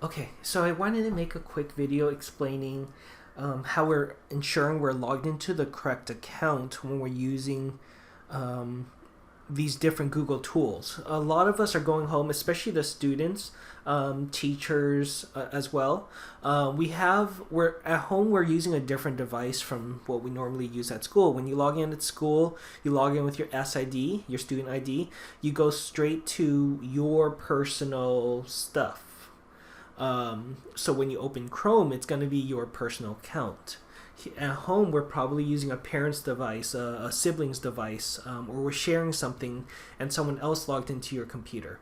Okay, so I wanted to make a quick video explaining how we're ensuring we're logged into the correct account when we're using um, these different Google tools. A lot of us are going home, especially the students, teachers as well. We're at home. We're using a different device from what we normally use at school. When you log in at school, you log in with your SID, your student ID. You go straight to your personal stuff. So when you open Chrome, it's going to be your personal account. At home, we're probably using a parent's device, a sibling's device, or we're sharing something and someone else logged into your computer.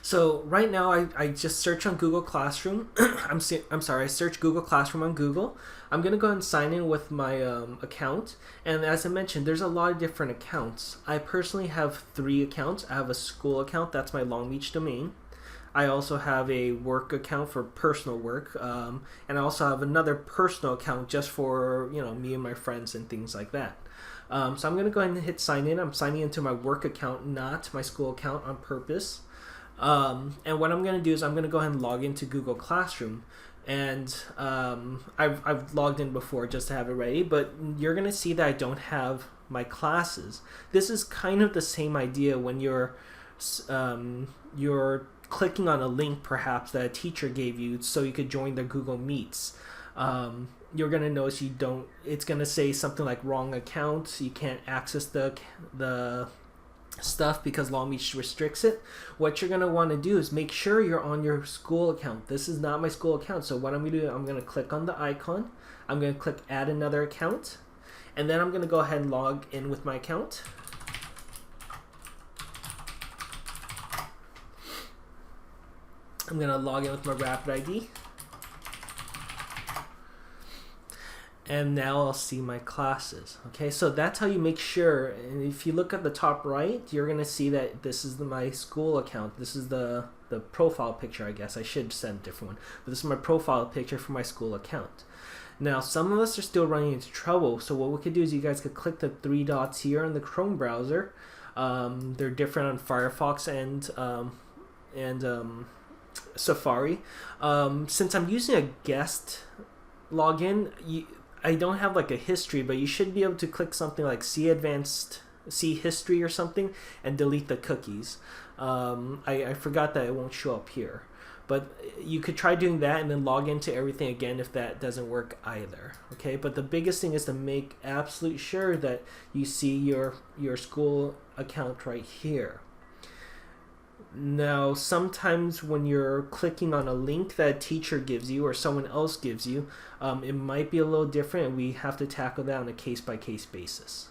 So right now, I just search on Google Classroom. I'm sorry, I search Google Classroom on Google. I'm going to go ahead and sign in with my account. And as I mentioned, there's a lot of different accounts. I personally have 3 accounts. I have a school account, that's my Long Beach domain. I also have a work account for personal work, and I also have another personal account just for me and my friends and things like that. So I'm gonna go ahead and hit sign in. I'm signing into my work account, not my school account, on purpose. And what I'm gonna do is I'm gonna go ahead and log into Google Classroom, and I've logged in before just to have it ready. But you're gonna see that I don't have my classes. This is kind of the same idea when you're clicking on a link perhaps that a teacher gave you so you could join the Google Meets. You're gonna notice it's gonna say something like wrong account. You can't access the stuff because Long Beach restricts it. What you're gonna want to do is make sure you're on your school account. This is not my school account, so what I'm gonna do, I'm gonna click on the icon. I'm gonna click add another account, and then I'm gonna go ahead and log in with my account. I'm going to log in with my Rapid ID. And now I'll see my classes. Okay, so that's how you make sure. And if you look at the top right, you're going to see that this is my school account. This is the profile picture, I guess. I should send a different one. But this is my profile picture for my school account. Now, some of us are still running into trouble. So what we could do is you guys could click the 3 dots here on the Chrome browser. They're different on Firefox and Safari. Since I'm using a guest login, I don't have like a history, but you should be able to click something like see history or something and delete the cookies. I forgot that it won't show up here, but you could try doing that and then log into everything again if that doesn't work either. Okay, but the biggest thing is to make absolute sure that you see your school account right here. Now, sometimes when you're clicking on a link that a teacher gives you or someone else gives you, it might be a little different, and we have to tackle that on a case-by-case basis.